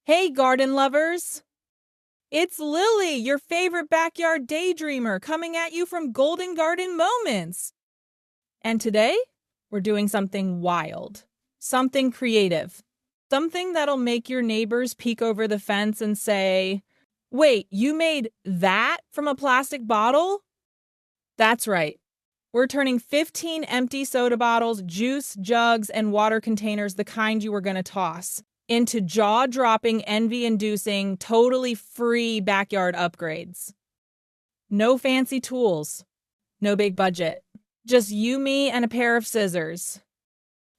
Hey, garden lovers! It's Lily, your favorite backyard daydreamer, coming at you from Golden Garden Moments. And today, we're doing something wild, something creative, something that'll make your neighbors peek over the fence and say, "Wait, you made that from a plastic bottle?" That's right. We're turning 15 empty soda bottles, juice, jugs, and water containers, the kind you were going to toss, into jaw-dropping, envy-inducing, totally free backyard upgrades. No fancy tools, no big budget, just you, me, and a pair of scissors.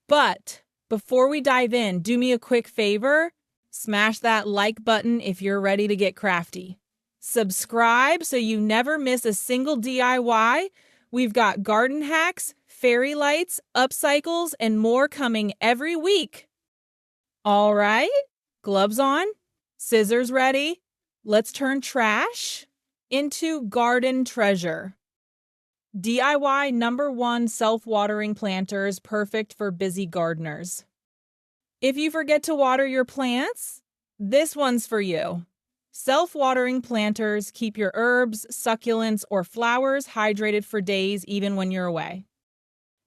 But before we dive in, do me a quick favor. Smash that like button if you're ready to get crafty. Subscribe so you never miss a single DIY. We've got garden hacks, fairy lights, upcycles, and more coming every week. All right, gloves on, scissors ready. Let's turn trash into garden treasure. DIY #1 self-watering planters, perfect for busy gardeners. If you forget to water your plants, this one's for you. Self-watering planters keep your herbs, succulents, or flowers hydrated for days even when you're away.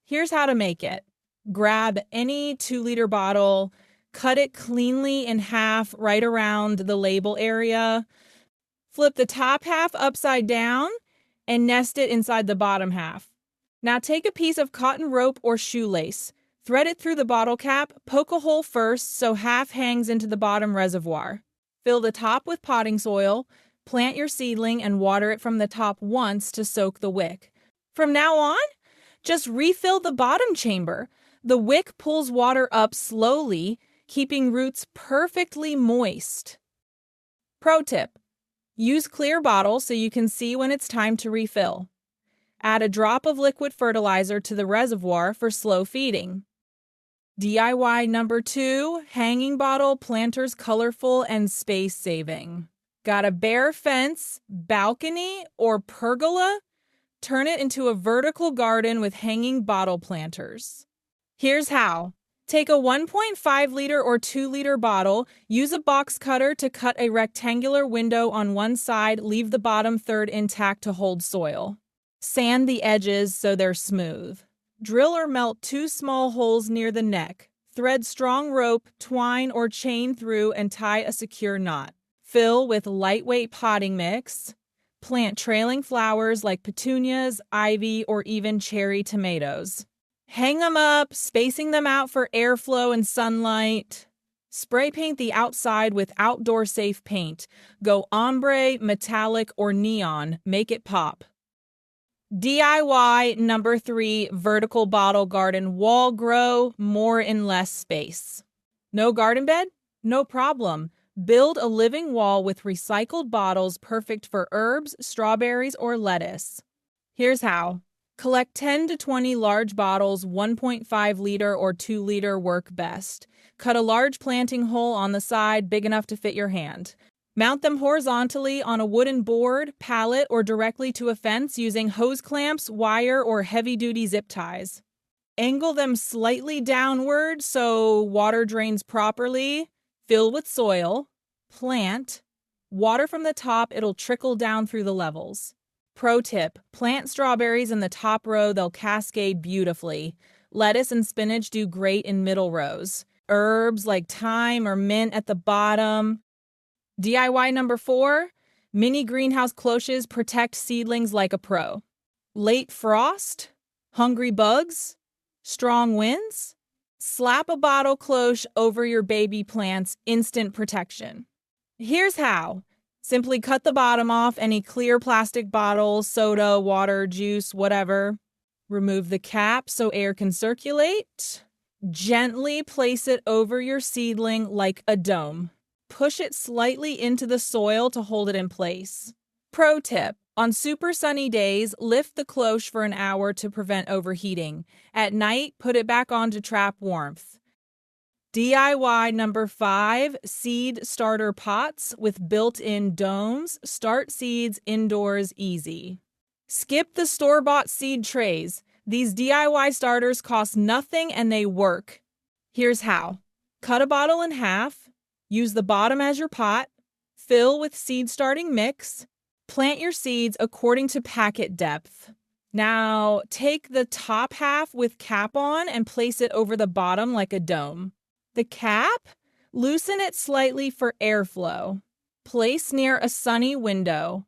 Here's how to make it. Grab any 2-liter bottle, cut it cleanly in half right around the label area, flip the top half upside down, and nest it inside the bottom half. Now take a piece of cotton rope or shoelace, thread it through the bottle cap, poke a hole first so half hangs into the bottom reservoir. Fill the top with potting soil, plant your seedling, and water it from the top once to soak the wick. From now on, just refill the bottom chamber. The wick pulls water up slowly, keeping roots perfectly moist. Pro tip: use clear bottles so you can see when it's time to refill. Add a drop of liquid fertilizer to the reservoir for slow feeding. DIY #2, hanging bottle planters, colorful and space-saving. Got a bare fence, balcony, or pergola? Turn it into a vertical garden with hanging bottle planters. Here's how. Take a 1.5-liter or 2-liter bottle, use a box cutter to cut a rectangular window on one side, leave the bottom third intact to hold soil. Sand the edges so they're smooth. Drill or melt 2 small holes near the neck. Thread strong rope, twine, or chain through and tie a secure knot. Fill with lightweight potting mix. Plant trailing flowers like petunias, ivy, or even cherry tomatoes. Hang them up, spacing them out for airflow and sunlight. Spray paint the outside with outdoor-safe paint. Go ombre, metallic, or neon. Make it pop. DIY #3, vertical bottle garden wall grow, more in less space. No garden bed? No problem. Build a living wall with recycled bottles, perfect for herbs, strawberries, or lettuce. Here's how. Collect 10 to 20 large bottles, 1.5-liter or 2-liter work best. Cut a large planting hole on the side, big enough to fit your hand. Mount them horizontally on a wooden board, pallet, or directly to a fence using hose clamps, wire, or heavy-duty zip ties. Angle them slightly downward so water drains properly. Fill with soil. Plant. Water from the top, it'll trickle down through the levels. Pro tip: plant strawberries in the top row, they'll cascade beautifully. Lettuce and spinach do great in middle rows. Herbs like thyme or mint at the bottom. DIY #4, mini greenhouse cloches protect seedlings like a pro. Late frost, hungry bugs, strong winds? Slap a bottle cloche over your baby plants, instant protection. Here's how. Simply cut the bottom off any clear plastic bottle, soda, water, juice, whatever. Remove the cap so air can circulate. Gently place it over your seedling like a dome. Push it slightly into the soil to hold it in place. Pro tip: on super sunny days, lift the cloche for an hour to prevent overheating. At night, put it back on to trap warmth. DIY #5, seed starter pots with built-in domes. Start seeds indoors easy. Skip the store-bought seed trays. These DIY starters cost nothing and they work. Here's how. Cut a bottle in half. Use the bottom as your pot. Fill with seed starting mix. Plant your seeds according to packet depth. Now, take the top half with cap on and place it over the bottom like a dome. The cap, loosen it slightly for airflow. Place near a sunny window.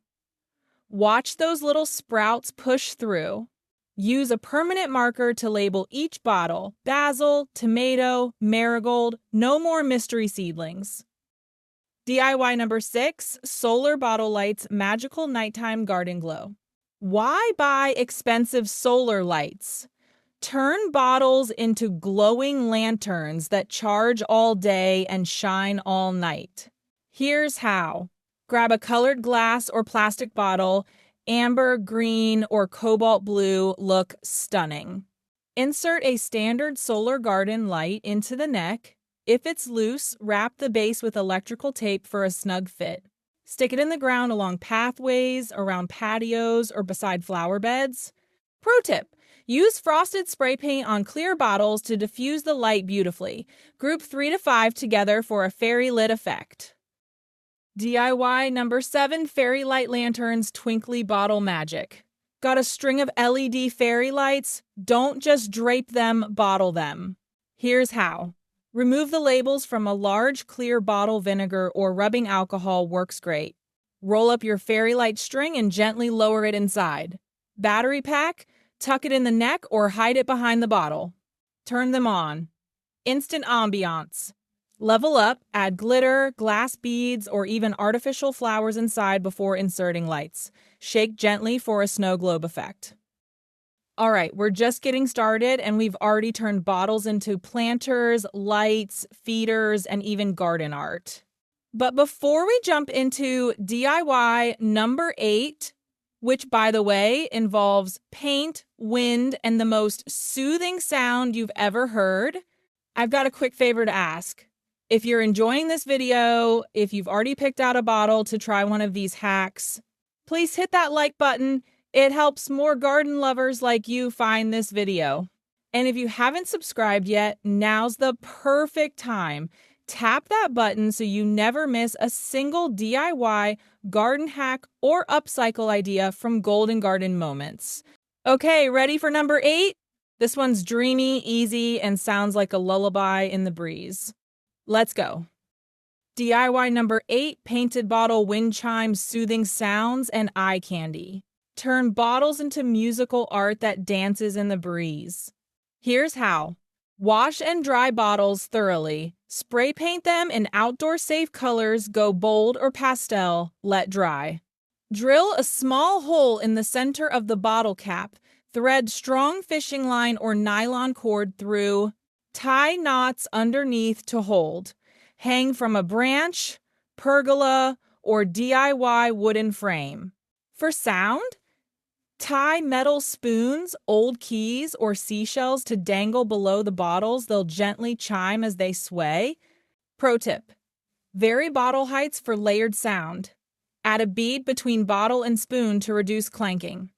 Watch those little sprouts push through. Use a permanent marker to label each bottle: basil, tomato, marigold, no more mystery seedlings. DIY number 6, Solar Bottle Lights Magical Nighttime Garden Glow. Why buy expensive solar lights? Turn bottles into glowing lanterns that charge all day and shine all night. Here's how. Grab a colored glass or plastic bottle. Amber, green, or cobalt blue look stunning. Insert a standard solar garden light into the neck. If it's loose, wrap the base with electrical tape for a snug fit. Stick it in the ground along pathways, around patios, or beside flower beds. Pro tip: use frosted spray paint on clear bottles to diffuse the light beautifully. Group 3 to 5 together for a fairy lit effect. DIY number 7, Fairy Light Lanterns Twinkly Bottle Magic. Got a string of LED fairy lights? Don't just drape them, bottle them. Here's how. Remove the labels from a large clear bottle. Vinegar or rubbing alcohol works great. Roll up your fairy light string and gently lower it inside. Battery pack? Tuck it in the neck or hide it behind the bottle. Turn them on. Instant ambiance. Level up, add glitter, glass beads, or even artificial flowers inside before inserting lights. Shake gently for a snow globe effect. All right, we're just getting started and we've already turned bottles into planters, lights, feeders, and even garden art. But before we jump into DIY number 8, which by the way involves paint, wind, and the most soothing sound you've ever heard, I've got a quick favor to ask. If you're enjoying this video, if you've already picked out a bottle to try one of these hacks, please hit that like button. It helps more garden lovers like you find this video. And if you haven't subscribed yet, now's the perfect time. Tap that button so you never miss a single DIY, garden hack, or upcycle idea from Golden Garden Moments. Okay, ready for number 8? This one's dreamy, easy, and sounds like a lullaby in the breeze. Let's go. DIY number 8, Painted Bottle Wind Chimes Soothing Sounds and Eye Candy. Turn bottles into musical art that dances in the breeze. Here's how. Wash and dry bottles thoroughly. Spray paint them in outdoor safe colors. Go bold or pastel. Let dry. Drill a small hole in the center of the bottle cap. Thread strong fishing line or nylon cord through. Tie knots underneath to hold. Hang from a branch, pergola, or DIY wooden frame. For sound, tie metal spoons, old keys, or seashells to dangle below the bottles. They'll gently chime as they sway. Pro tip: vary bottle heights for layered sound. Add a bead between bottle and spoon to reduce clanking.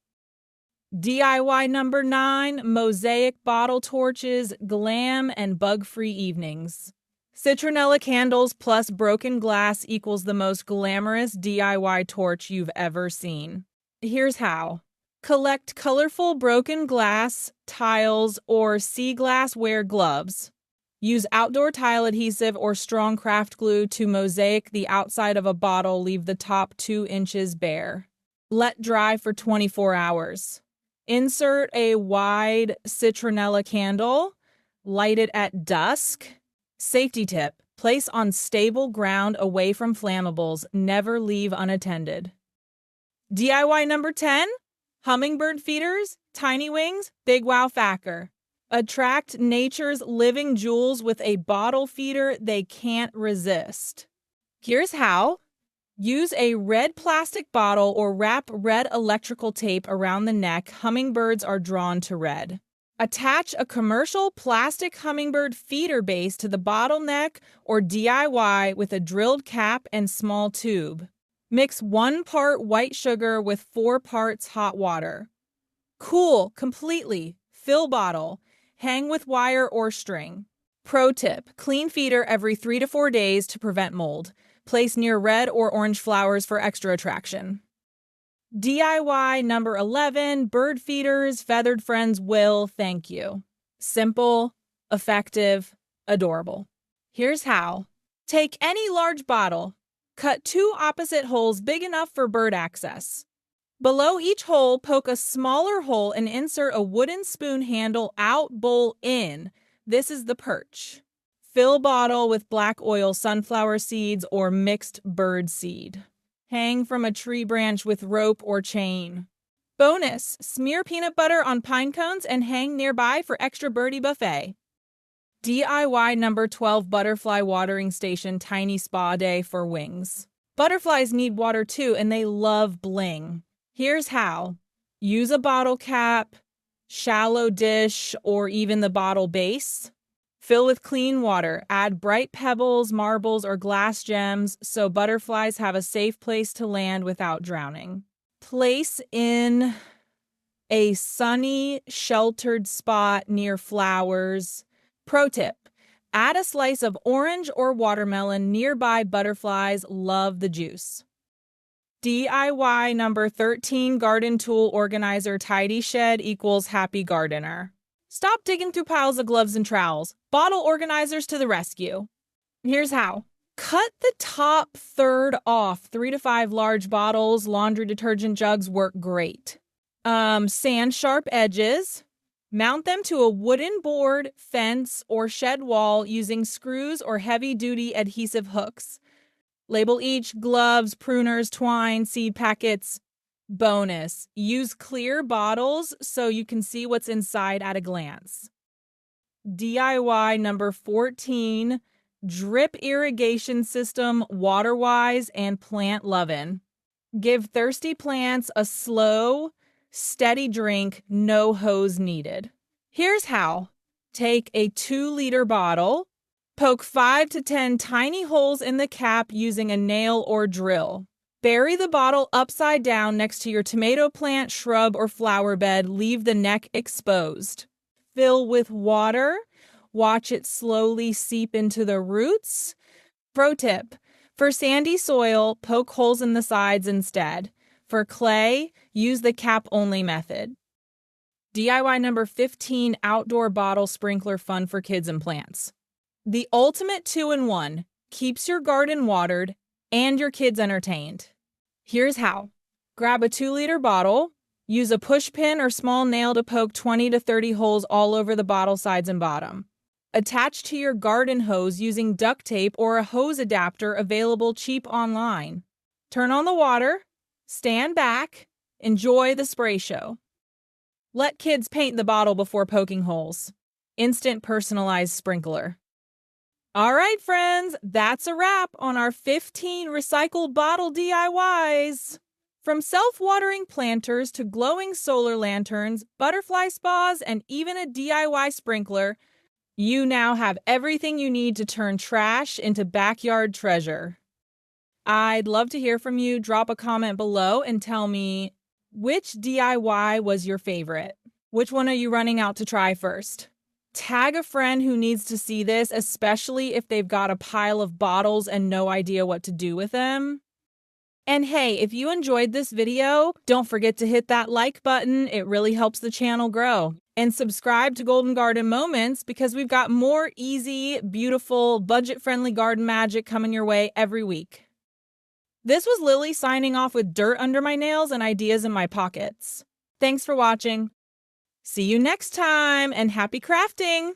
DIY number 9, Mosaic Bottle Torches, Glam and Bug-Free Evenings. Citronella candles plus broken glass equals the most glamorous DIY torch you've ever seen. Here's how. Collect colorful broken glass, tiles, or sea glassware gloves. Use outdoor tile adhesive or strong craft glue to mosaic the outside of a bottle. Leave the top 2 inches bare. Let dry for 24 hours. Insert a wide citronella candle. Light it at dusk. Safety tip: place on stable ground away from flammables. Never leave unattended. DIY number 10, Hummingbird Feeders, Tiny Wings, Big Wow Factor. Attract nature's living jewels with a bottle feeder they can't resist. Here's how. Use a red plastic bottle or wrap red electrical tape around the neck. Hummingbirds are drawn to red. Attach a commercial plastic hummingbird feeder base to the bottleneck or DIY with a drilled cap and small tube. Mix 1 part white sugar with 4 parts hot water. Cool completely. Fill bottle. Hang with wire or string. Pro tip, clean feeder every 3 to 4 days to prevent mold. Place near red or orange flowers for extra attraction. DIY number 11, bird feeders feathered friends will thank you. Simple, effective, adorable. Here's how. Take any large bottle. Cut 2 opposite holes big enough for bird access. Below each hole, poke a smaller hole and insert a wooden spoon handle out, bowl in. This is the perch. Fill bottle with black oil sunflower seeds or mixed bird seed. Hang from a tree branch with rope or chain. Bonus, smear peanut butter on pine cones and hang nearby for extra birdie buffet. DIY number 12, butterfly watering station tiny spa day for wings. Butterflies need water too, and they love bling. Here's how. Use a bottle cap, shallow dish, or even the bottle base. Fill with clean water. Add bright pebbles, marbles, or glass gems so butterflies have a safe place to land without drowning. Place in a sunny, sheltered spot near flowers. Pro tip, add a slice of orange or watermelon. Nearby butterflies love the juice. DIY number 13, garden tool organizer tidy shed equals happy gardener. Stop digging through piles of gloves and trowels. Bottle organizers to the rescue. Here's how. Cut the top third off. 3 to 5 large bottles, laundry detergent jugs work great. Sand sharp edges. Mount them to a wooden board, fence, or shed wall using screws or heavy-duty adhesive hooks. Label each gloves, pruners, twine, seed packets. Bonus, use clear bottles so you can see what's inside at a glance. DIY number 14, drip irrigation system, water-wise and plant-lovin'. Give thirsty plants a slow, steady drink, no hose needed. Here's how. Take a 2-liter bottle. Poke 5 to 10 tiny holes in the cap using a nail or drill. Bury the bottle upside down next to your tomato plant, shrub, or flower bed. Leave the neck exposed. Fill with water. Watch it slowly seep into the roots. Pro tip, for sandy soil, poke holes in the sides instead. For clay, use the cap-only method. DIY number 15, outdoor bottle sprinkler fun for kids and plants. The ultimate 2-in-1, keeps your garden watered and your kids entertained. Here's how. Grab a 2-liter bottle, use a push pin or small nail to poke 20 to 30 holes all over the bottle sides and bottom. Attach to your garden hose using duct tape or a hose adapter available cheap online. Turn on the water, stand back, enjoy the spray show. Let kids paint the bottle before poking holes. Instant personalized sprinkler. All right, friends, that's a wrap on our 15 recycled bottle DIYs. From self-watering planters to glowing solar lanterns, butterfly spas, and even a DIY sprinkler, you now have everything you need to turn trash into backyard treasure. I'd love to hear from you. Drop a comment below and tell me which DIY was your favorite. Which one are you running out to try first? Tag a friend who needs to see this, especially if they've got a pile of bottles and no idea what to do with them. And hey, if you enjoyed this video, don't forget to hit that like button. It really helps the channel grow. And subscribe to Golden Garden Moments because we've got more easy, beautiful, budget-friendly garden magic coming your way every week. This was Lily signing off with dirt under my nails and ideas in my pockets. Thanks for watching. See you next time, and happy crafting!